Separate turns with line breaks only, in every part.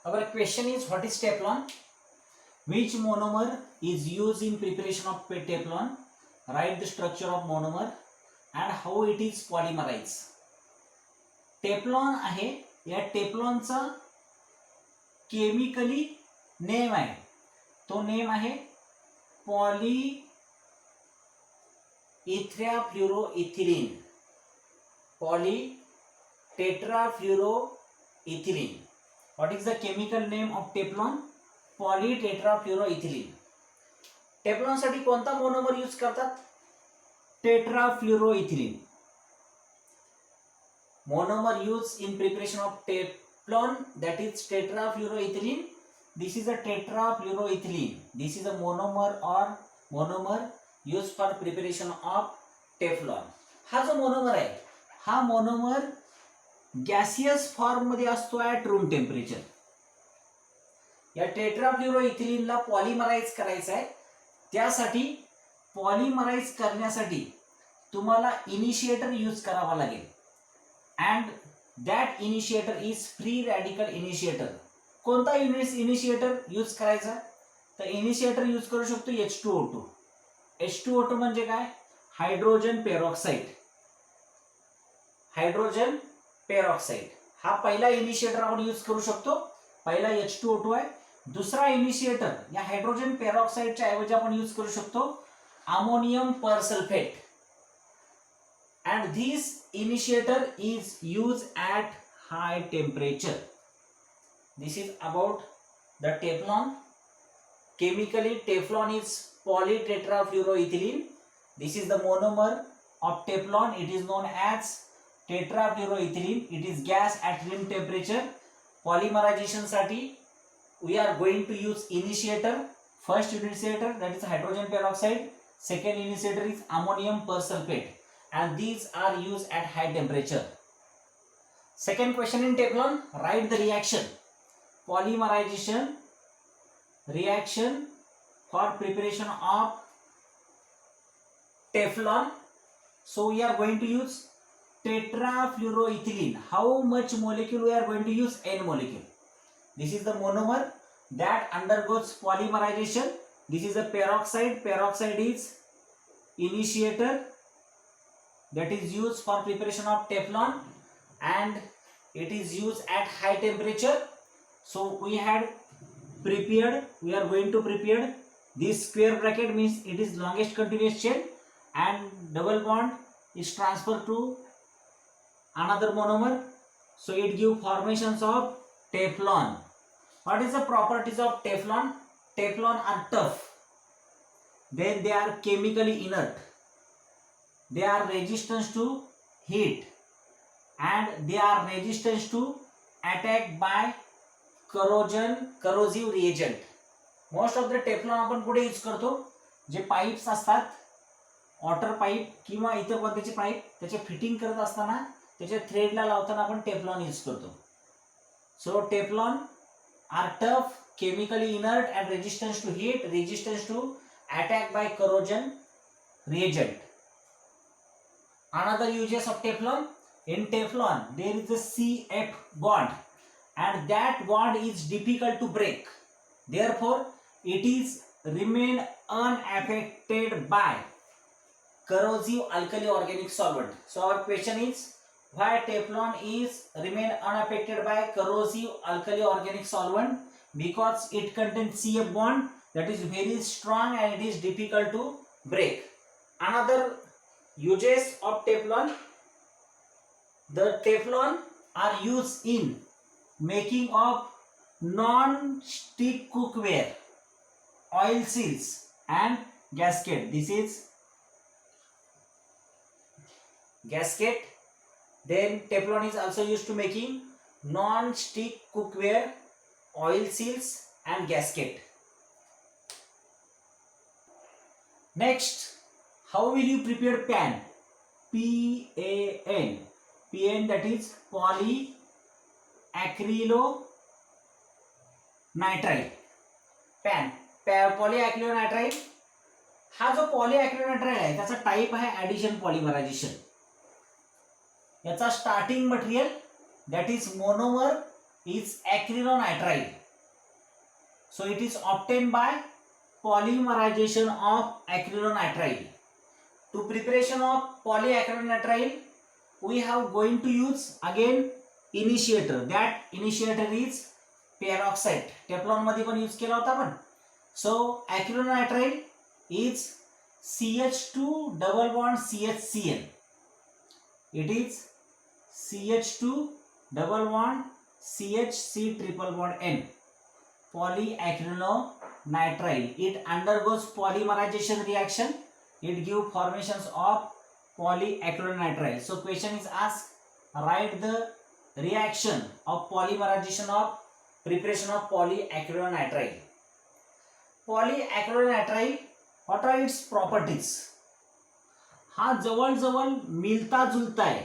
Our question is, what is Teflon? Which monomer is used in preparation of Teflon? Write the structure of monomer and how it is polymerized. Teflon आहे, या टेफ्लॉनचा chemically name आहे, तो name आहे polytetrafluoroethylene. Polytetrafluoroethylene. What is the chemical name of Teflon? Polytetrafluoroethylene. Teflon साठी कोणता monomer use करतात? Tetrafluoroethylene. Monomer used in preparation of Teflon, that is tetrafluoroethylene. This is a tetrafluoroethylene. This is a monomer used for preparation of Teflon. हा जो monomer आहे, हा monomer gaseous form मध्ये असतो at room temperature. या टेट्राफ्लोरोइथिलीनला polymerase करायचं आहे. त्यासाठी पॉलिमराइज करण्यासाठी तुम्हाला इनिशिएटर यूज करावा लागेल. and that initiator is free radical initiator. कोणता इनिशिएटर यूज करायचा? तर इनिशिएटर यूज करू शकतो H2O2. H2O2 म्हणजे काय? Hydrogen peroxide. हायड्रोजन पेरॉक्साइड हा पहिला इनिशिएटर आपण यूज करू शकतो. पहिला H2O2 आहे. दुसरा इनिशिएटर या हायड्रोजन पेरॉक्साइडच्या ऐवजी आपण यूज करू शकतो ammonium परसल्फेट. And this initiator is used at high temperature. This is about the Teflon. Chemically, Teflon is polytetrafluoroethylene. This is the monomer of Teflon. It is known as tetrafluoroethylene. It is gas at room temperature. Polymerization साठी we are going to use initiator. First initiator, that is hydrogen peroxide. Second initiator is ammonium persulfate. And these are used at high temperature. Second question in Teflon, write the reaction. Polymerization reaction for preparation of Teflon. So we are going to use tetrafluoroethylene. How much molecule we are going to use? N molecule. This is the monomer that undergoes polymerization. This is a peroxide. Peroxide is initiator that is used for preparation of Teflon, and it is used at high temperature. So we are going to prepare this square bracket, means it is longest continuous chain, and double bond is transferred to another monomer, so it gives formations of Teflon. What is the properties of Teflon? Teflon are tough, then they are chemically inert, they are resistant to heat, and they are resistant to attack by corrosive reagent. Most of the Teflon आपण कुठे use करतो? जे pipes असतात, water pipe किंवा इतर कोणत्याचे pipe, त्याचे fitting करत असताना त्याच्या थ्रेडला लावताना आपण टेफ्लॉन यूज करतो. So Teflon are tough, chemically inert and resistance to heat, resistance to attack by corrosion reagent. Another uses of Teflon. In Teflon there is a CF bond, and that bond is difficult to break. Therefore it is remain unaffected by corrosive alkali organic solvent. So our question is, why Teflon is remain unaffected by corrosive alkali organic solvent? Because it contains CF bond that is very strong and it is difficult to break. Another uses of Teflon, the Teflon are used in making of non-stick cookware, oil seals and gasket. This is gasket. Then Teflon is also used to making non-stick cookware, oil seals and gasket. Next, how will you prepare PAN? PAN. PAN, that is polyacrylonitrile. PAN, polyacrylonitrile. हा जो पॉलीॲक्रिलाइड आहे त्याचा type आहे addition पॉलिमरायझेशन. याचा starting material, that is monomer is acrylonitrile. So it is obtained by polymerization of acrylonitrile. To preparation of polyacrylonitrile, we have going to use again initiator. That initiator is peroxide. Teflon मध्ये पण use केला होता आपण. So acrylonitrile is CH2 double bond CHCl. It is CH2 double bond CHC triple bond N. Polyacrylonitrile. It undergoes polymerization reaction. It gives formations of polyacrylonitrile. So question is asked, write the reaction of polymerization of preparation of polyacrylonitrile. Polyacrylonitrile, what are its properties? हा जवळजवळ मिळता जुळता आहे.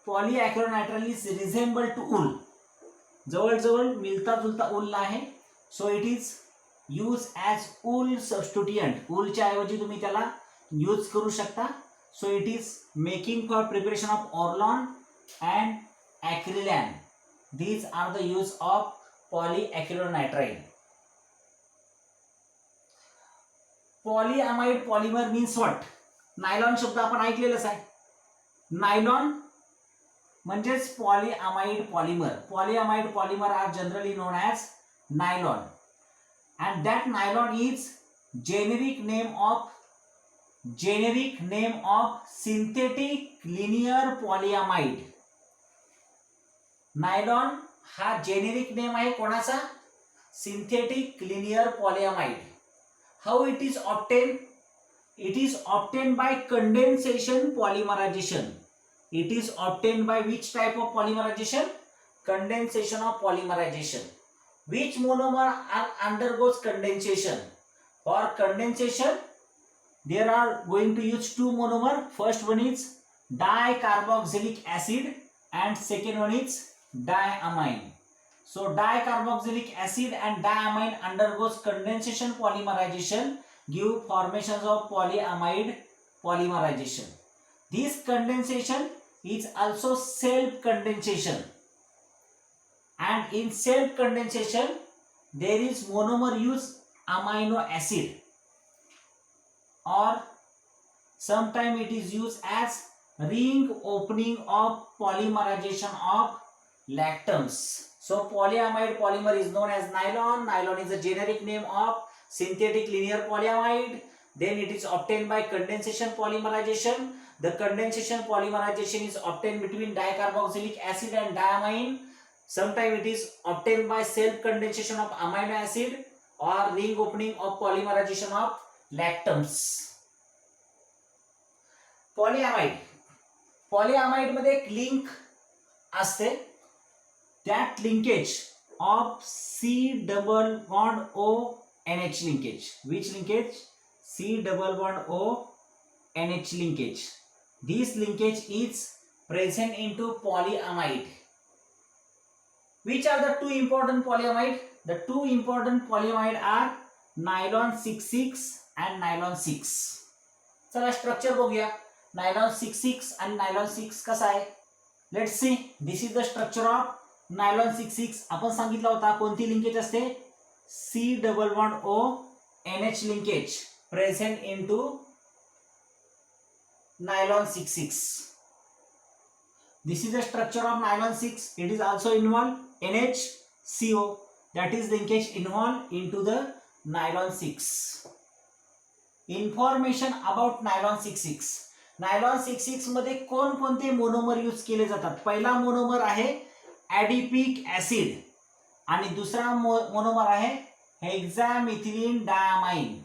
Polyacrylonitrile is resemble to wool. जवळजवळ मिळता जुळता wool आहे. So it is used as wool substituent. woolच्या ऐवजी तुम्ही त्याला यूज करू शकता. So it is making for preparation of Orlon and acrylan. These are the use of polyacrylonitrile. Polyamide polymer means what? Nylon शब्द आपण ऐकलेलाच आहे. नायलॉन म्हणजेच polyamide polymer. Polyamide polymer are generally known as nylon, and that nylon is generic name of synthetic linear polyamide. Nylon हा generic name आहे कोणाचा? Synthetic linear polyamide. How it is obtain? It is obtained by condensation polymerization. It is obtained by which type of polymerization? Condensation of polymerization. Which monomer undergoes condensation? For condensation, there are going to use two monomer. First one is dicarboxylic acid and second one is diamine. So dicarboxylic acid and diamine undergoes condensation polymerization, give formations of polyamide polymerization. This condensation is also self condensation, and in self condensation there is monomer use amino acid, or sometime it is used as ring opening of polymerization of lactams. So polyamide polymer is known as nylon. Nylon is a generic name of synthetic linear polyamide. Then it is obtained by condensation polymerization. The condensation polymerization is obtained between dicarboxylic acid and diamine. Sometimes it is obtained by self condensation of amino acid or ring opening of polymerization of lactams. Polyamide मध्ये एक link असते. That linkage of C double bond O NH linkage. Which linkage? C double bond O NH linkage. This linkage is present into polyamide. Which are the two important polyamide? The two important polyamide are nylon 66 and nylon 6. चला structure बघूया. nylon 66 and nylon 6 कसा आहे? Let's see. This is the structure of nylon 66. आपण सांगितलं होता कोणती linkage असते? C double bond O NH linkage present into nylon 66. This is the structure of nylon 6. It is also involved NHCO. That is linkage involved into the nylon 6. Information about nylon 66. Nylon 66 मध्ये कोणकोणते monomer use केले जातात? पहिला monomer आहे ॲडिपिक acid आणि दुसरा monomer आहे hexamethylene diamine.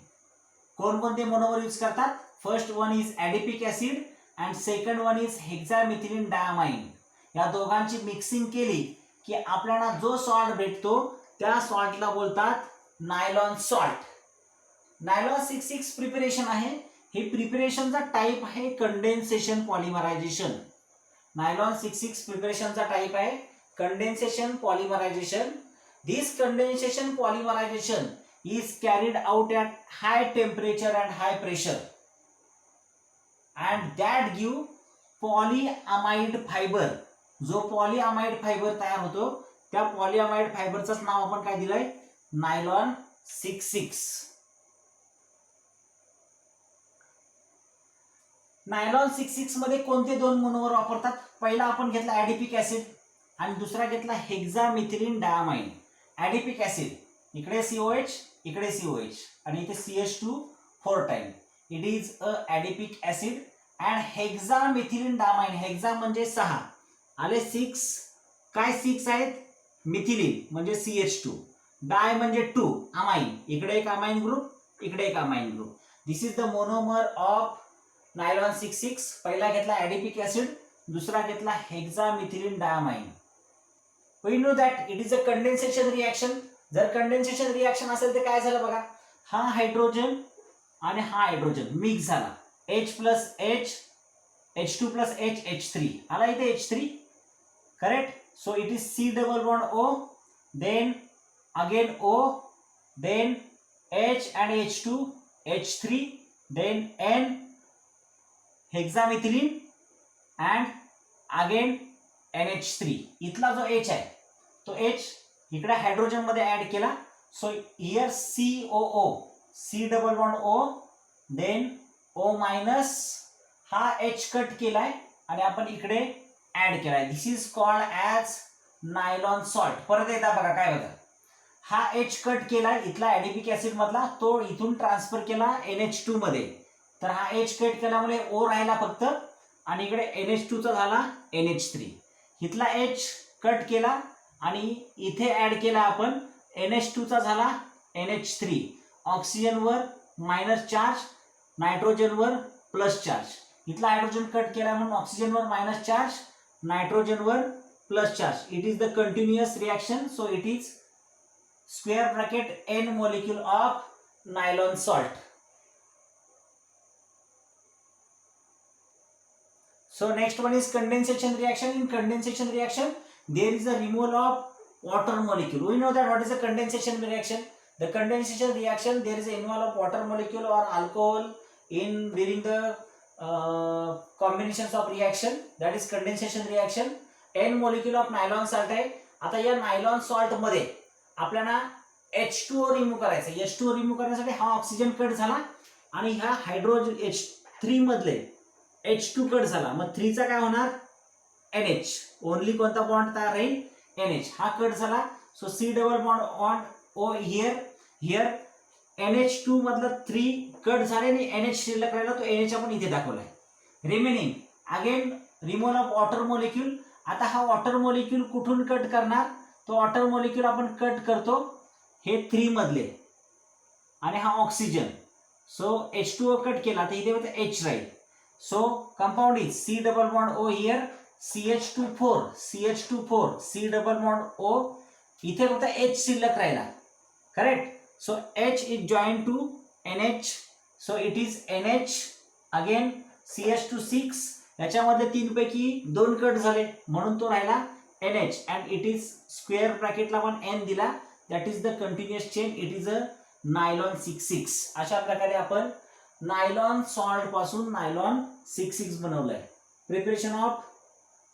कोणकोणते मोनोमर यूज करतात? First one is adipic acid and second one is hexamethylene diamine. या दोघांची मिक्सिंग केली की आपल्याला जो सॉल्ट भेटतो त्या सॉल्टला बोलतात नायलॉन सॉल्ट. नायलॉन 66 प्रिपरेशन आहे. हे प्रिपरेशनचा टाइप आहे कंडेन्सेशन पॉलिमरायझेशन. नायलॉन 66 प्रिपरेशनचा टाइप आहे condensation polymerization. This condensation polymerization is carried out at high temperature and high pressure, and that give polyamide fiber. जो polyamide fiber तयार होतो त्या पॉलिअमाइड फायबरचंच नाव आपण काय दिलंय, नायलॉन 66. नायलॉन 66 मध्ये कोणते दोन मोनोमर वापरतात? पहिला आपण घेतला ऍडिपिक ऍसिड आणि दुसरा घेतला हेक्सामिथिलीन डायमाइन. ऍडिपिक ऍसिड इकडे COH इकडे COH आणि इथे CH2 4 time. It is a adipic acid. And hexamethylene diamine, hexa म्हणजे 6 आले 6, काय 6 आहेत, मिथिलीन म्हणजे CH2, डाय म्हणजे 2 अमाइन, इकडे एक अमाइन ग्रुप इकडे एक amine group. This is the monomer of nylon 66. पहिला घेतला ऍडिपिक ऍसिड, दुसरा घेतला hexamethylene diamine. We know that it is a condensation reaction. जर कंडेन्सेशन रिएक्शन असेल तर काय झालं बघा, हा हायड्रोजन आणि हा हायड्रोजन मिक्स झाला, H plus H, H2 plus H, H3 आला इथे H3, correct. So it is C double bond O, then again O, then H and H2, H3, then N, हेक्सामिथिलीन and again NH3. इथला जो H आहे तो H इकडे hydrogen मध्ये add केला. So here COO, C double bond O, then O minus, हा H cut केलाय आणि आपण इकडे ऍड केलाय. This is called as nylon salt. परत एकदा बघा काय होतं, हा H कट केलाय इथला ऍडिपिक ऍसिड मधला, तो इथून ट्रान्सफर केला NH2 मध्ये, तर हा H कट केल्यामुळे O राहिला फक्त आणि इकडे NH2 चा झाला NH3. इथला H कट केला आणि इथे ऍड केला आपण, NH2 चा झाला NH3. ऑक्सिजनवर मायनस चार्ज, नायट्रोजनवर प्लस चार्ज. इथला हायड्रोजन कट केला म्हणून ऑक्सिजनवर मायनस चार्ज, नायट्रोजनवर plus charge. It is the continuous reaction. So it is square bracket N molecule of nylon salt. So next one is condensation reaction. In condensation reaction, there is a removal of water molecule. We know that what is a condensation reaction? The condensation reaction, there is a removal of water molecule or alcohol in during the combinations of reaction. That is condensation reaction. N molecule of nylon salt आहे. आता या nylon salt मध्ये आपल्याला H2O remove करायचं. H2O remove करण्यासाठी हा oxygen cut झाला आणि ह्या हायड्रोजन H3 मधले H2 कट झाला, मग 3 चा काय होणार, NH. ओनली कोणता बॉन्ड तयार राहील, NH. हा कट झाला. So C double bond O here NH2 मधला 3 कट झाले आणि NH शिल्लक राहिला, तो NH आपण इथे दाखवलाय. Remaining again removal of water molecule. आता हा वॉटर मॉलिक्यूल कुठून कट करणार, तो वॉटर मॉलिक्यूल आपण कट करतो हे 3 मधले आणि हा ऑक्सिजन. सो H2O कट केला तर इथे फक्त H राहील. So compound is C double bond O here, CH2 4, CH2 4, C double bond O, इथे फक्त H शिल्लक राहिला, correct. So H is joined to NH, so it is NH, again CH2 6, याच्यामध्ये 3 पैकी 2 कट झाले म्हणून तो राहिला NH and it is square ब्रॅकेटला पण N दिला, that is the continuous chain, it is a nylon 66. अशा प्रकारे आपण नायलॉन सॉल्ट पासून नायलॉन 66 बनवलंय. Preparation of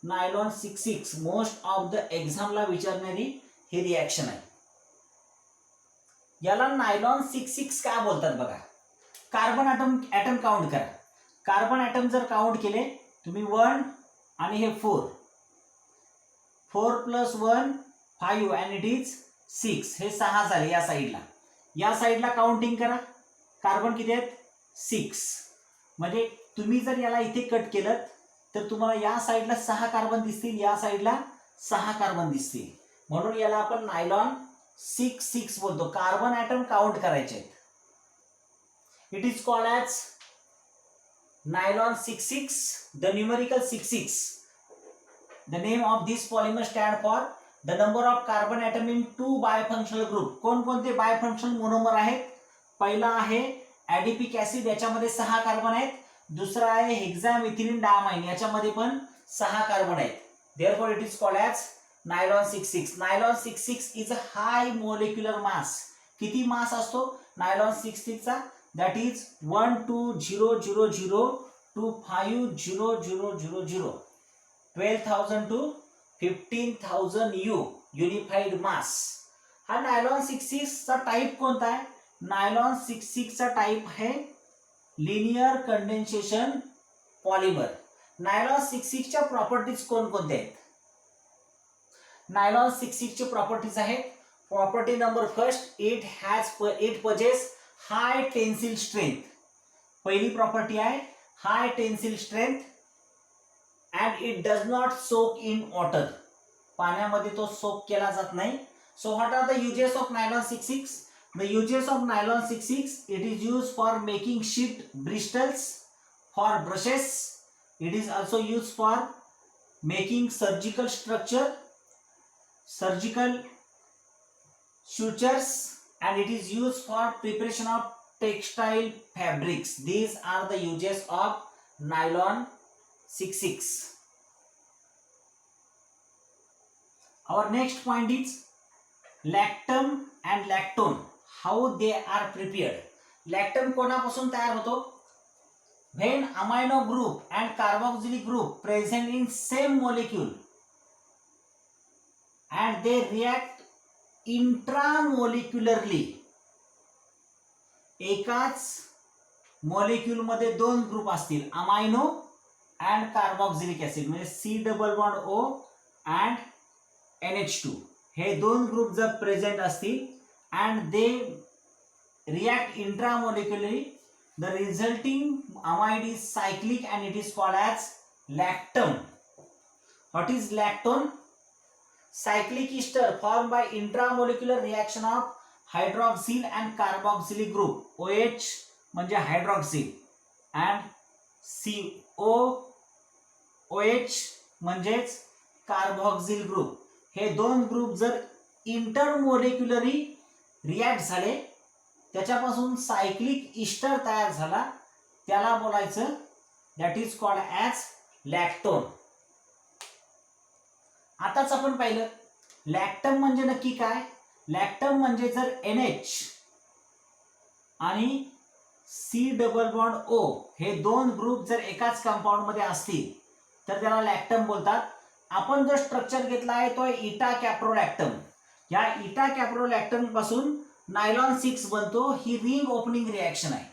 nylon 66 most of the एक्झामला विचारणारी ही रिएक्शन आहे. याला नायलॉन 66 का बोलतात बघा. कार्बन ॲटम काउंट करा. कार्बन ॲटम जर काउंट केले तुम्ही 1 आणि हे 4 प्लस 1 5 अँड इट इज 6, हे 6 झाले. या साईडला काउंटिंग करा. कार्बन किती आहेत, 6. म्हणजे तुम्ही जर याला इथे कट केलं तर तुम्हाला या साईडला 6 कार्बन दिसतील, या साईडला 6 कार्बन दिसतील, म्हणून याला आपण नायलॉन 66 बोलतो. कार्बन ॲटम काउंट करायचे. It is called as nylon 66. The numerical 66, the name of this polymer stand for the number of carbon atom in 2 bifunctional group. कोणकोणते बायफंक्शनल मोनोमर आहेत, पहिला आहे ऍडिपिक ऍसिड, याच्यामध्ये 6 कार्बन आहेत. दुसरा आहे हेक्सामिथिलीन डायमाइन, याच्यामध्ये पण 6 कार्बन आहेत. Therefore it is called as nylon 66. Nylon 66 is a high molecular mass. किती मास असतो नायलॉन 66 चा, that is 12000 to 5000, 12,000 to 15,000 unified mass. हा नायलॉन 66 चा टाईप कोणता आहे? नायलॉन 66 चा टाईप आहे लिनियर कंडेन्सेशन पॉलिमर. नायलॉन 66 च्या प्रॉपर्टीज कोणकोणत्या आहेत? नायलॉन 66 ची प्रॉपर्टीज आहेत. Property number first, it possess high tensile strength. पहिली प्रॉपर्टी आहे high tensile strength and it does not soak in water. पाण्यामध्ये तो सोक केला जात नाही. So what are the uses of nylon 66? The uses of nylon 66, it is used for making sheet bristles for brushes. It is also used for making surgical structure, surgical sutures, and it is used for preparation of textile fabrics. These are the uses of nylon 66. Our next point is lactam and lactone. How they are prepared. लॅक्टम कोणापासून तयार होतो? When amino group and carboxylic group present in same molecule and they react intramolecularly. एकाच molecule मध्ये दोन group असतील, amino and carboxylic acid, म्हणजे C double bond O and NH2. हे दोन group जर प्रेझेंट असतील and they react intramolecularly, the resulting amide is cyclic and it is called as lactam. What is lactone? Cyclic ester formed by intramolecular reaction of hydroxyl and carboxylic group. OH म्हणजे hydroxyl and COOH म्हणजेच carboxyl group. हे दोन group जर इंटरमोलेक्युलरी react झाले, त्याच्यापासून cyclic Easter तयार झाला, त्याला बोलायचं दॅट इज कॉल्ड ॲज लॅक्टोन. आताच आपण पाहिलं लॅक्टम म्हणजे नक्की काय. लॅक्टम म्हणजे जर NH आणि C डबल बॉन्ड O हे दोन ग्रुप जर एकाच कंपाऊंड मध्ये असतील तर त्याला लॅक्टम बोलतात. आपण जो स्ट्रक्चर घेतला आहे तो इटा कॅप्रोलॅक्टम. या इटा कॅप्रोलॅक्टम पासून नायलॉन 6 बनतो. ही रिंग ओपनिंग रिएक्शन आहे.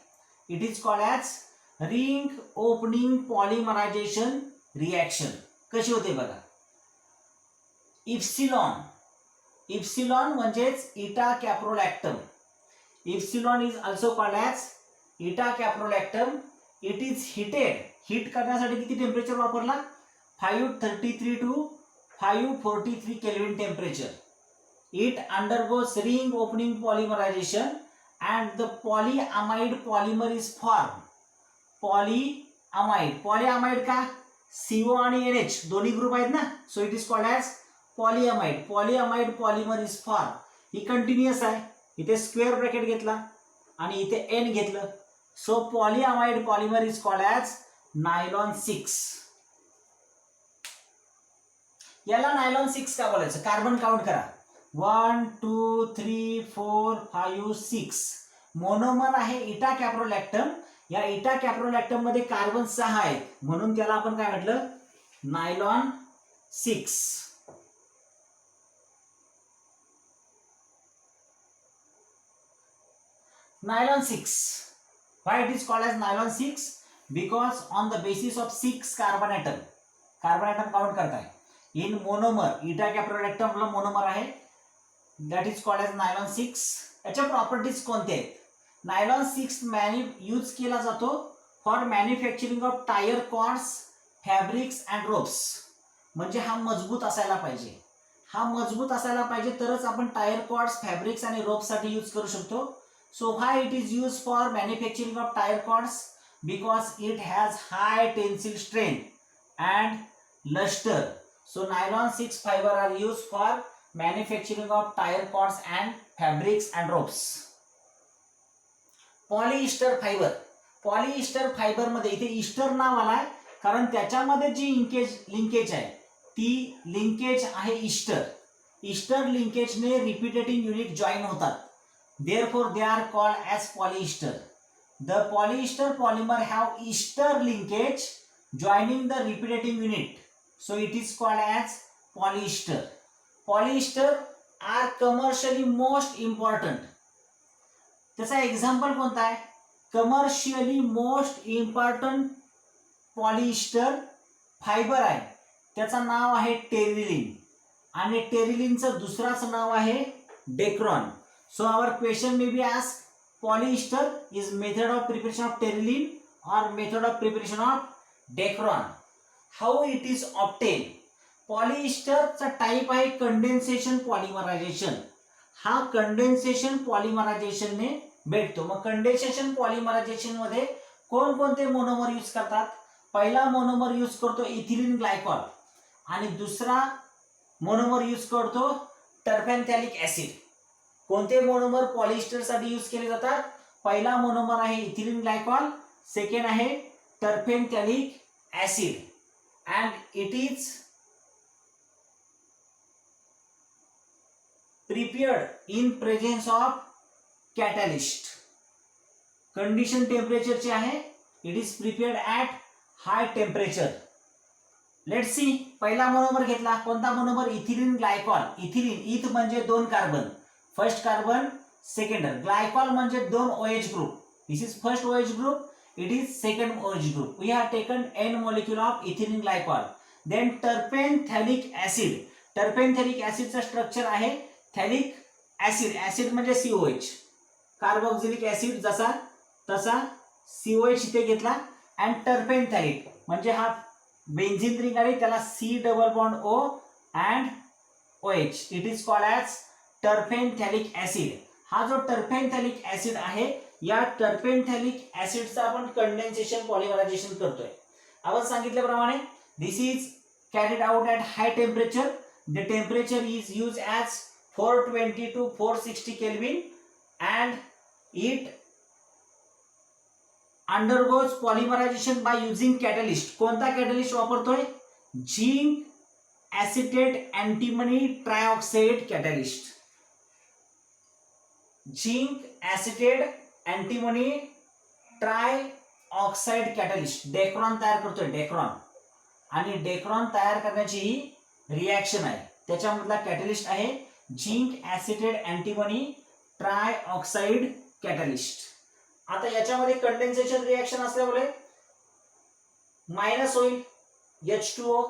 It is called as ring opening polymerization reaction. कशी होते बघा. इप्सिलॉन म्हणजेच eta caprolactam. Epsilon is also called as eta caprolactam. It is heated. Heat करण्यासाठी किती टेम्परेचर वापरला? 533 to 543 Kelvin temperature. It undergoes ring opening polymerization and the polyamide polymer is formed. Polyamide का? CO आणि NH दोन्ही group आहेत ना, so it is called as polyamide. Polyamide polymer is formed. He continuous आहे. इथे square bracket घेतला आणि इथे N घेतलं, so polyamide polymer is called as nylon 6. याला नायलॉन 6 का बोलायचं? कार्बन काउंट करा. 1 2 3 4 5 6. मोनोमर आहे इटा कॅप्रोलॅक्टम. या इटा कॅप्रोलॅक्टम मध्ये कार्बन 6 आहेत, म्हणून त्याला आपण काय म्हटलं? Nylon 6. Nylon 6. Why it is called as nylon 6? Because on the basis of 6 carbon atom count करताय. इन मोनोमर इटा कॅप्रोलॅक्टमला मोनोमर आहे, that is called as nylon 6. याच्या प्रॉपर्टीज कोणत्या आहेत? नायलॉन 6 यूज केला जातो for manufacturing of tyre cords, fabrics and ropes. म्हणजे हा मजबूत असायला पाहिजे. हा मजबूत असायला पाहिजे तरच आपण टायर कॉर्ड्स, फॅब्रिक्स आणि रोप्ससाठी यूज करू शकतो. So why it is use for manufacturing of tyre cords? Because it has high tensile strength and lustre. So nylon 6 fiber are used for manufacturing of tire cords and fabrics and ropes. Polyester fiber. Polyester fiber मध्ये इथे Easter नाव आलाय कारण त्याच्यामध्ये जी linkage आहे ती linkage आहे ester. Ester लिंकेजने repeating unit join होतात. Therefore they are called as polyester. The polyester polymer have ester linkage joining the repeating unit. So it is called as polyester. Polyester are commercially most important. त्याचा example कोणता आहे? Commercially most important polyester fibre आहे, त्याचं नाव आहे Terylene. आणि टेरिलिनचं दुसराच नाव आहे Dacron. So our question may be ask, polyester is method of preparation of terylene or method of preparation of decron. How it is obtained? Polyester चा type आहे condensation पॉलिमरायझेशन. हा कंडेन्सेशन पॉलिमरायझेशन ने भेटतो. मग कंडेन्सेशन पॉलिमरायझेशन मध्ये कोणकोणते मोनोमर यूज करतात? पहिला मोनोमर यूज करतो इथिलीन ग्लायकॉल आणि दुसरा मोनोमर यूज करतो टर्पेनथॅलिक ऍसिड. कोणते मोनोमर पॉलिएस्टर साठी यूज केले जातात? पहिला मोनोमर आहे इथिलीन ग्लायकॉल, सेकंड आहे terephthalic acid. And it is prepared in presence of catalyst. Condition टेम्परेचरचे आहे. It is prepared at high temperature. Let's see. पहिला मोनोमर घेतला. कोणता monomer? Ethylene glycol. Ethylene, eth म्हणजे 2 carbon, first carbon, second. Glycol म्हणजे 2 OH group. This is first OH group, it is second OH group. We have taken N molecule of ethylene glycol. Then terephthalic acid. Terephthalic ऍसिडचा structure आहे phthalic acid. Acid म्हणजे COH, carboxylic acid जसा तसा COH इथे घेतला. And टर्पेनथॅलिक म्हणजे हा benzene ring आहे, त्याला C double bond O and OH. It is called as terephthalic acid. हा जो टर्पेनथॅलिक ऍसिड आहे, या टर्पेनथॅलिक ऍसिडचा आपण कंडेन्सेशन पॉलिमरायझेशन करतोय. आपण सांगितल्याप्रमाणे this is carried out at high temperature. The temperature is use as 420 to 460 Kelvin and it undergoes polymerization by using catalyst. कोणता catalyst वापरतोय? Zinc acetate antimony trioxide catalyst. Zinc acetate antimony trioxide catalyst Dacron तयार करतोय. Dacron. आणि Dacron तयार करण्याची ही reaction आहे, त्याच्यामधला catalyst आहे zinc acetate antimony trioxide catalyst. आता याच्यामध्ये कंडेन्सेशन रिॲक्शन असल्यामुळे मायनस होईल H2O.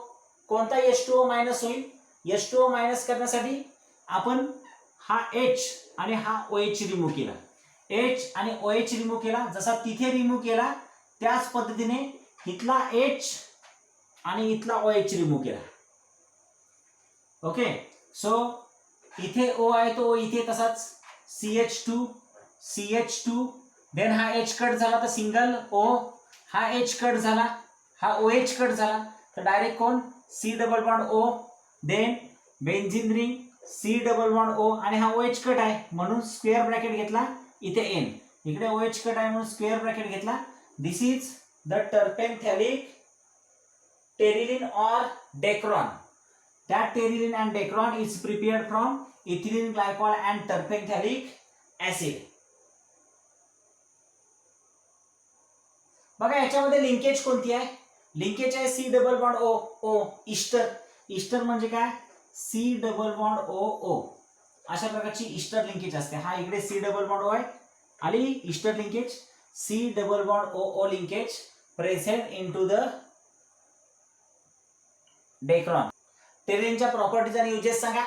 कोणता H2O मायनस होईल? H2O मायनस करण्यासाठी आपण हा H आणि हा OH रिमूव्ह केला. H आणि OH रिमूव्ह केला. जसा तिथे रिमूव्ह केला त्याच पद्धतीने इथला H आणि इथला OH रिमूव्ह केला. ओके. सो इथे O आहे तो O इथे तसाच CH2. देन हा H कट झाला तर सिंगल O, हा H कट झाला, हा OH कट झाला तर डायरेक्ट कोण? C double bond O. Then benzene ring C double bond O आणि हा OH कट आहे म्हणून स्क्वेअर ब्रॅकेट घेतला. इथे N, इकडे OH कट आहे म्हणून स्क्वेअर ब्रॅकेट घेतला. This is the terephthalic Terylene or Dacron. That Terylene and Dacron is prepared from ethylene glycol and terpenthalic acid. बघा याच्यामध्ये लिंकेज कोणती आहे? लिंकेज आहे C double bond O. Ester. Ester म्हणजे काय? C double bond O. अशा प्रकारची Easter linkage असते. हा इकडे C डबल बॉन्ड O आहे आणि ester linkage C double bond O linkage present into the Dacron. टेरिलिनच्या प्रॉपर्टीज आणि युजेस सांगा.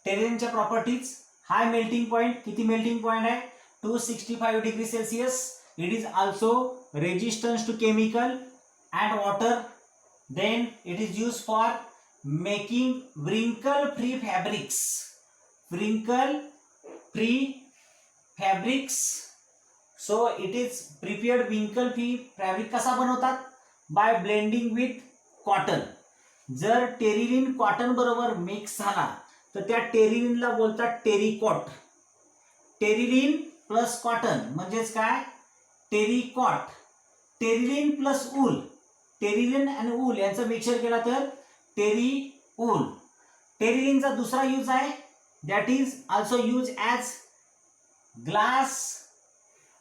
टेरिलिनच्या प्रॉपर्टीज, हाय मेल्टिंग पॉइंट. किती मेल्टिंग पॉइंट आहे? 265 degree Celsius. It is also resistance to chemical and water. Then it is used for making wrinkle free fabrics. Wrinkle free fabrics. So it is prepared wrinkle free fabric कसा बनवतात? By blending with cotton. जर Terylene cotton बरोबर mix झाला तर त्या टेरिलिनला बोलतात terricot. Terylene plus cotton म्हणजेच काय? टेरिकॉट. टेरिलिन प्लस ऊल. टेरिलिन आणि ऊल यांचं मिक्सचर केला तर टेरी ऊल. टेरिलिनचा दुसरा यूज आहे that is also use as glass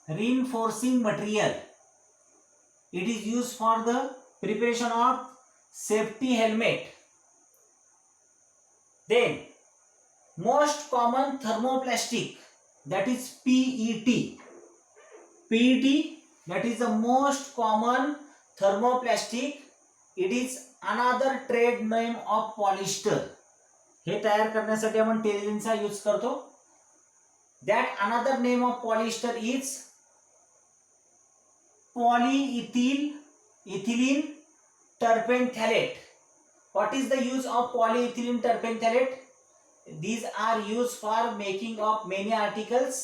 reinforcing material. It is use for the preparation of safety helmet. Then most common thermoplastic, that is PET. PET, that is the most common thermoplastic. It is another trade name of polyester. हे तयार करण्यासाठी आपण टेरिलिनचा use करतो. That another name of polyester is polyethylene terpenthalate. What is the use of polyethylene terpenthalate? These are used for making of many articles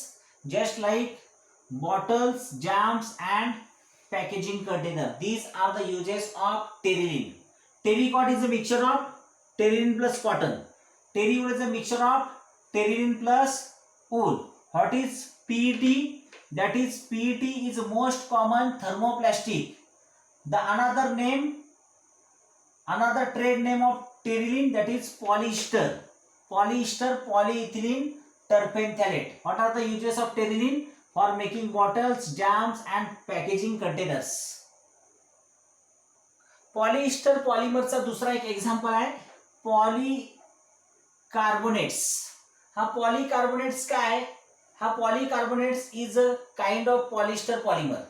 just like bottles, jams and packaging container. These are the uses of terylene. Terrycot is a mixture of terylene plus cotton. Terrywood is a mixture of terylene plus wool. What is PET? That is PET is the most common thermoplastic. The another trade name of terylene, that is polyester. Polyester, polyethylene terpenthalate. What are the uses of terylene? For making bottles, jams and packaging containers. Polyester पॉलिमरचा दुसरा एक example आहे polycarbonates. हा polycarbonates काय? हा polycarbonates is a kind of polyester polymer.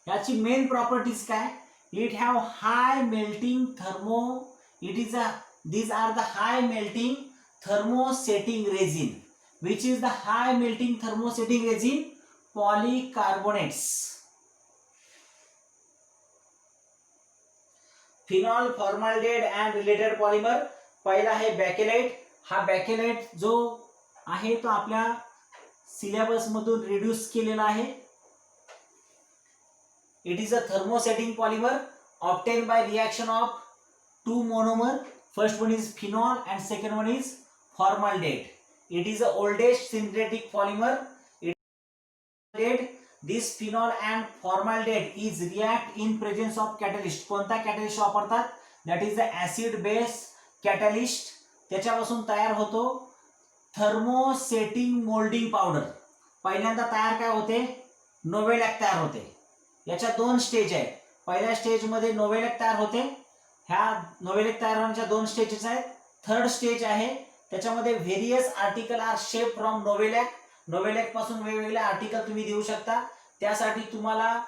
याची main properties काय? It have high melting thermo, these are the high melting thermosetting resin. Which is the high melting thermosetting resin? Polycarbonates. Phenol, formaldehyde and related polymer. पहिला आहे बॅकेलाइट. हा बॅकेलाइट जो आहे तो आपल्या syllabus मधून रिड्यूस केलेला आहे. It is a thermosetting polymer obtain by reaction of two monomer. First one is phenol and second one is formaldehyde. It is the oldest synthetic polymer. This phenol and formaldehyde is react in presence of catalyst. कोणता catalyst वापरतात? That is the acid base catalyst. त्याच्यापासून तयार होतो thermosetting moulding powder. पहिल्यांदा तयार काय होते? नोवेलॅक तयार होते. याच्या दोन स्टेज आहेत. पहिल्या स्टेज मध्ये नोवेलॅक तयार होते. ह्या नोवेलॅक तयार होण्याच्या दोन स्टेजेस आहेत. थर्ड स्टेज आहे त्याच्यामध्ये various article are shape from novolac. Novolac पासून वेगवेगळे आर्टिकल तुम्ही देऊ शकता. त्यासाठी तुम्हाला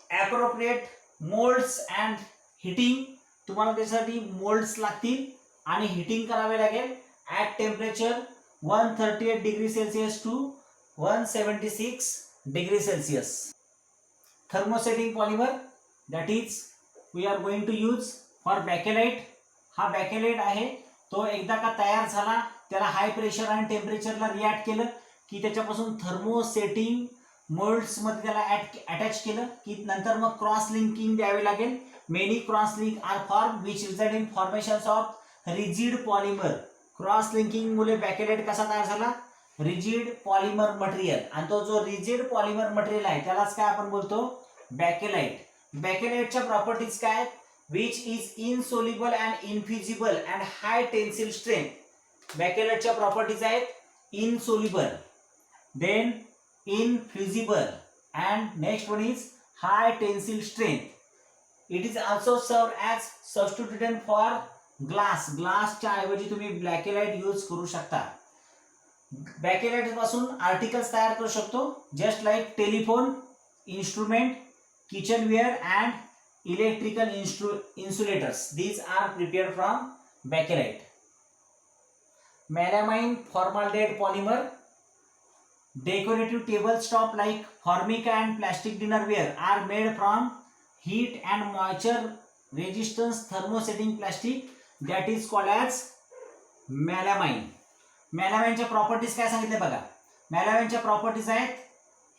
ॲप्रोप्रिएट मोल्ड्स अँड हिटिंग, तुम्हाला त्यासाठी मोल्ड्स लागतील आणि हिटिंग करावे लागेल at temperature 138 degree Celsius to 176 degree Celsius. Thermosetting polymer that is we are going to use for Bakelite. हा बॅकेलाइट आहे तो एकदा का तयार झाला त्याला हाय प्रेशर आणि टेम्परेचरला रिॲक्ट केलं की त्याच्यापासून थर्मोसेटिंग मोल्ड्स मध्ये त्याला अटॅच केलं की नंतर मग क्रॉस लिंकिंग द्यावे लागेल. Many cross link are form which result in formations of rigid polymer. Cross linking मुळे बॅकेलाइट कसा तयार झाला? Rigid polymer material. आणि तो जो रिजिड पॉलिमर मटेरियल आहे त्यालाच काय आपण बोलतो? बॅकेलाइट. बॅकेलाइटच्या प्रॉपर्टीज काय? which is insoluble and infusible and high tensile strength. बॅकेलाइटच्या प्रॉपर्टीज आहेत insoluble, then infusible and next one is high tensile strength. It is also served as substituent for glass. ग्लासच्या ऐवजी तुम्ही बॅकेलाइट यूज करू शकता. बॅकेलाइट पासून आर्टिकल्स तयार करू शकतो just like telephone, instrument, kitchenware and electrical insulators. These are prepared from bakelite. Melamine formaldehyde polymer. Decorative tabletop like formica and plastic dinnerware are made from heat and moisture resistance thermosetting plastic that is called as melamine. melamine च्या properties काय सांगितले बघा. melamine च्या properties आहेत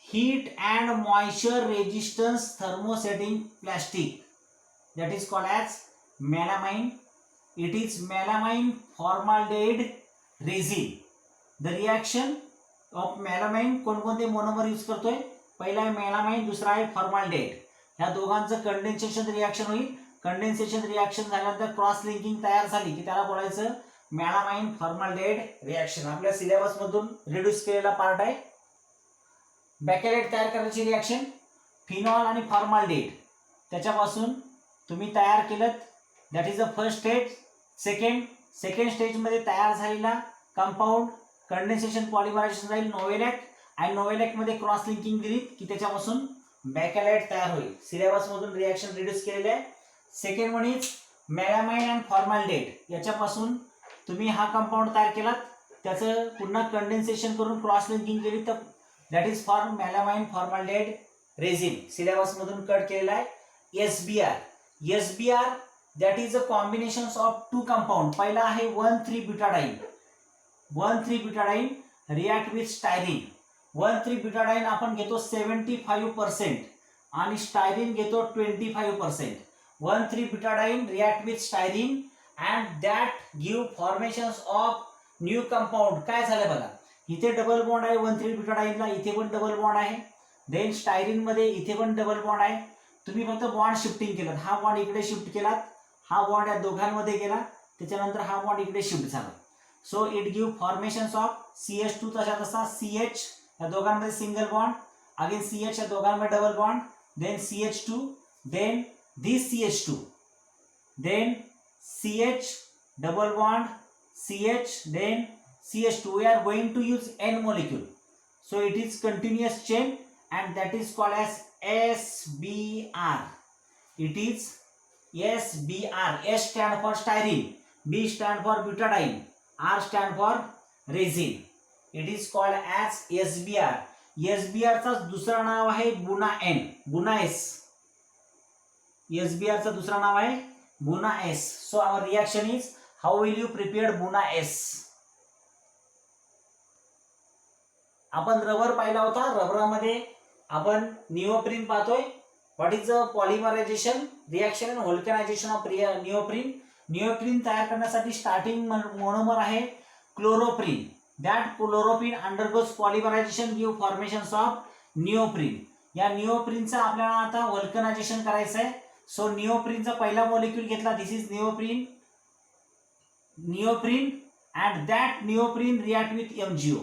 heat and moisture resistance thermosetting plastic that is called as melamine. It is melamine formaldehyde resin. The reaction of melamine कोणकोणते monomer use करतोय? पहिला आहे मेलामाइन, दुसरा आहे फॉर्माल्डिहाइड. ह्या दोघांचं कंडेन्सेशन रिएक्शन होईल. कंडेन्सेशन रिएक्शन झाल्यानंतर क्रॉस लिंकिंग तयार झाली की त्याला बोलायचं मेलामाइन फॉर्माल्डिहाइड रिएक्शन. आपल्या सिलेबस मधून रिड्यूस केलेला पार्ट आहे. बॅकेलाइट तयार करण्याची रिएक्शन फिनॉल आणि फॉर्माल्डिहाइड त्याच्यापासून तुम्ही तयार केलं. That is the first stage. Second second स्टेजमध्ये तयार झालेला कंपाऊंड कंडेन्सेशन पॉलिमरायझेशन जाईल नोव्हेलॅक, आणि नोव्हेलॅकमध्ये क्रॉस लिंकिंग दिली की त्याच्यापासून बॅकॅलाइट तयार होईल. सिलेबसमधून रिॲक्शन रिड्यूस केलेले आहे. Second one is melamine and formaldehyde. याच्यापासून तुम्ही हा कंपाऊंड तयार केलात, त्याचं पुन्हा कंडेन्सेशन करून क्रॉस लिंकिंग केली तर that is for melamine formaldehyde resin. सिलेबसमधून कट केलेला आहे. SBR. SBR that is a combination of two compound. पहिला आहे one three butadiene. One three butadiene react with styrene. One three butadiene आपण घेतो 75% आणि स्टायरीन घेतो 25%. One three butadiene react with styrene and that give formations of new compound. काय झालं बघा, इथे डबल बॉन्ड आहे 1,3-ब्युटाडाइनला, इथे पण डबल बॉन्ड आहे. देन स्टायरीन मध्ये इथे पण डबल बॉन्ड आहे. तुम्ही फक्त बॉन्ड शिफ्टिंग केलं, हा बॉन्ड इकडे शिफ्ट केलात, हा बॉन्ड या दोघांमध्ये गेला, त्याच्यानंतर हा बॉन्ड इकडे शिफ्ट झाला. So it give formations of CH2 तसा तसा CH या दोघांमध्ये सिंगल बॉन्ड, अगेन CH या दोघांमध्ये double bond, then CH2, then this CH2, then CH double bond CH, then CH2. We are going to use N molecule, so it is continuous chain and that is called as SBR. It is SBR. S stand for styrene, B stand for butadiene, R stand for resin. It is called as SBR. SBR चा दुसरा नाव आहे बुना N, बुना S. SBR चा दुसरा नाव आहे बुना S. So our reaction is, how will you prepare Buna S? आपण रबर पाहिला होता. रबरामध्ये आपण निओप्रीन पाहतोय. What is the polymerization reaction and vulcanization of neoprene. Neoprene तयार करण्यासाठी स्टार्टिंग मोनोमर आहे chloroprene. That chloroprene undergoes polymerization give formations of neoprene. या निओप्रीनचं आपल्याला आता व्होल्कनायझेशन करायचं आहे. सो निओप्रीनचा पहिला मॉलिक्यूल घेतला, this is neoprene. Neoprene and that neoprene react with MgO,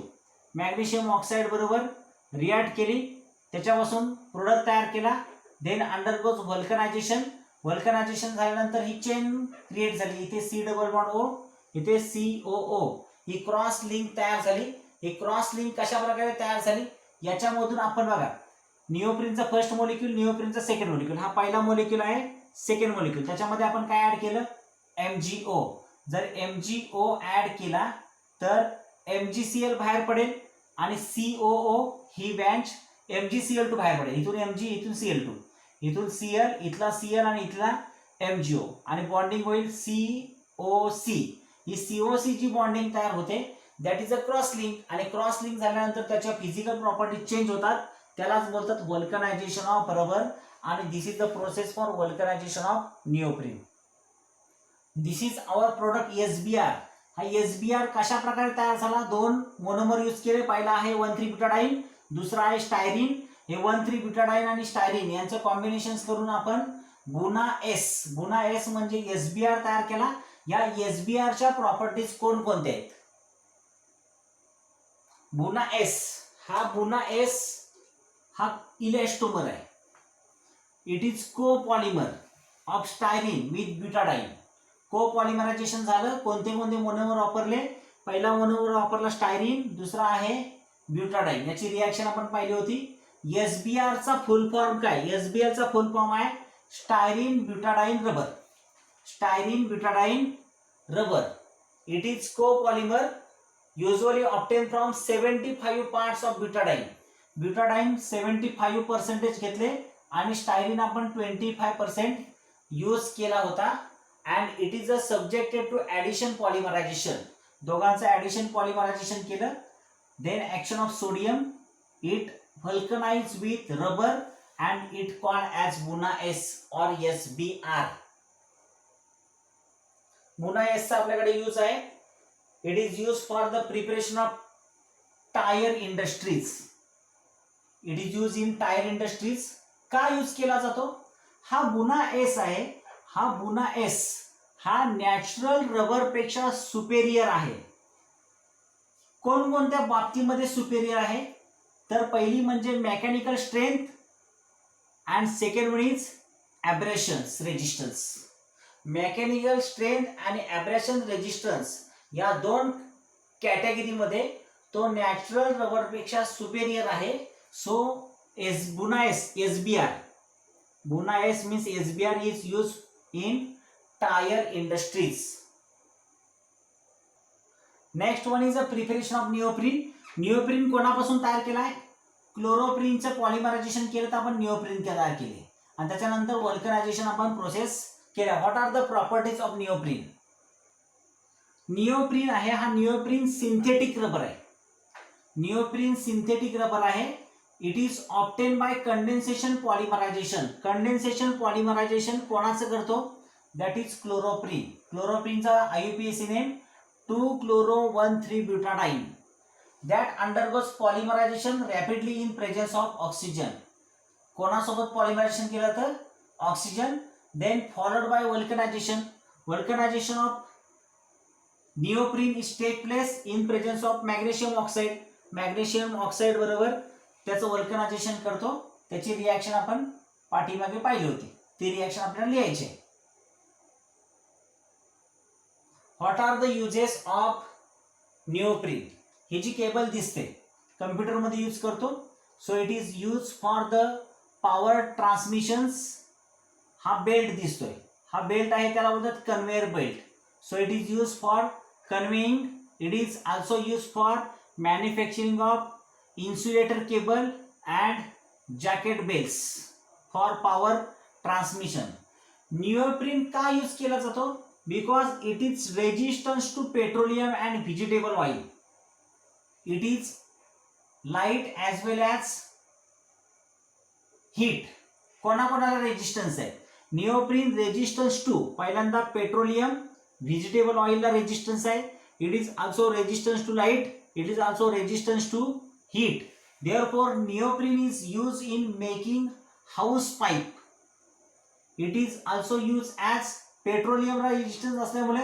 magnesium oxide बरोबर रिॲक्ट केली, त्याच्यापासून प्रोडक्ट तयार केला. Then undergoes व्होल्कनायझेशन. व्होल्कनायझेशन झाल्यानंतर ही चेन क्रिएट झाली. इथे C डबल बॉन्ड O, इथे COO. ही क्रॉस लिंक तयार झाली. ही क्रॉस लिंक कशा प्रकारे तयार झाली याच्यामधून आपण बघा, निओप्रीनचा फर्स्ट मॉलिक्यूल, निओप्रीनचा सेकंड मॉलिक्यूल. हा पहिला मॉलिक्यूल आहे, सेकंड मॉलिक्यूल. त्याच्यामध्ये आपण काय ऍड केलं, MgO. जर MgO ऍड केला तर MgCl बाहेर पडेल आणि COO ही बँच MgCl2 बाहेर पडेल. इथून Mg, इथून Cl2, इथून Cl, इथला Cl आणि इथला MgO, आणि बॉन्डिंग होईल COC. ही COC जी बॉन्डिंग तयार होते that is a cross link. आणि क्रॉस लिंक झाल्यानंतर त्याच्या फिजिकल प्रॉपर्टी चेंज होतात, त्यालाच बोलतात व्होल्कनायझेशन ऑफ रबर. आणि this is the process for vulcanization of neoprene. This is our product SBR. हा SBR कशा प्रकारे तयार झाला, दोन मोनोमर यूज केले. पहिला आहे 1,3-ब्युटाडाइन, दुसरा आहे स्टायरीन. हे 1,3-ब्युटाडाइन आणि स्टायरीन यांचं कॉम्बिनेशन करून आपण बुना S, बुना S म्हणजे SBR तयार केला. या SBR च्या प्रॉपर्टीज कोणकोणत्या आहेत. बुना S, हा बुना S हा इलॅस्टोमर आहे. It is copolymer of styrene with butadiene. Copolymerization झालं. कोणते कोणते मोनोमर वापरले, पहिला मोनोमर वापरला स्टायरीन, दुसरा आहे ब्युटाडाइन. याची रिॲक्शन आपण पाहिली होती. SBR चा फुल फॉर्म काय, SBR चा फुल फॉर्म आहे styrene butadiene rubber. Styrene butadiene rubber. It is copolymer usually obtained from 75 parts of butadiene. Butadiene 75% घेतले आणि स्टायरीन आपण 25% यूज केला होता. And it is a subjected to addition polymerization. दोघांचं addition polymerization केलं. Then action of sodium, it vulcanize with rubber and it called as Buna S और SBR. बुना S चा आपल्याकडे यूज आहे. It is use for the preparation of tyre industries. It is use in tyre industries. का use केला जातो, हा बुना S आहे, हा बुना S हा नॅचरल रबर पेक्षा सुपेरियर आहे. कोणकोणत्या बाबतीमध्ये सुपेरियर आहे, तर पहिली म्हणजे mechanical strength and second one is abrasions resistance. Mechanical strength आणि ॲब्रेशन रेजिस्टन्स या दोन कॅटेगरीमध्ये तो नॅचरल रबरपेक्षा सुपेरियर आहे. So Buna S SBR, Buna S means SBR is use in tyre industries. Next one is a preparation of neoprene. Neoprene कोणापासून तयार केला आहे? क्लोरोप्रीनचं पॉलिमरायझेशन केलं तर आपण निओप्रीन तयार केले आणि त्याच्यानंतर वल्कनायझेशन आपण प्रोसेस केला. What are the properties of neoprene? Neoprene आहे हा निओप्रीन सिंथेटिक रबर आहे. निओप्रीन सिंथेटिक रबर आहे. It is obtain by condensation polymerisation. Condensation polymerisation कोणाचं करतो? That is chloroprene. क्लोरोप्रीनचा IUPAC name 2-chloro-1,3-butadiene that undergoes polymerization rapidly in presence of oxygen. कोणासोबत polymerisation केलं तर oxygen. Then followed by vulcanisation. Vulcanisation of neoprene is take place in presence of magnesium oxide. Magnesium oxide बरोबर त्याचं वल्कनायझेशन करतो. त्याची reaction आपण पाठीमागे पाहिली होती. ती रिॲक्शन आपल्याला लिहायची आहे. What are the uses of neoprene? ही जी केबल दिसते कम्प्युटरमध्ये यूज करतो. So it is use for the power transmissions. हा बेल्ट दिसतोय, हा बेल्ट आहे त्याला बोलतात conveyor belt. So it is use for conveying. It is also use for manufacturing of insulator cable and jacket bells for power transmission. Neoprene का use केला जातो? Because it is resistance to petroleum and vegetable oil. It is light as well as heat. कोणाकोणाला resistance आहे? Neoprene resistance to पहिल्यांदा petroleum vegetable ऑइलला resistance आहे. It is also resistance to light. It is also resistance to heat. Therefore neoprene is use in making hose pipe. It is also use as पेट्रोलियमला resistance असल्यामुळे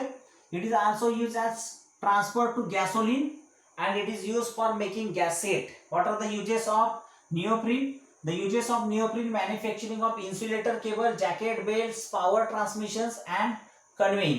it is also use as transfer to gasoline and it is used for making gas set. What are the uses of neoprene? The uses of neoprene: manufacturing of insulator cable, jacket belts, power transmissions and conveying.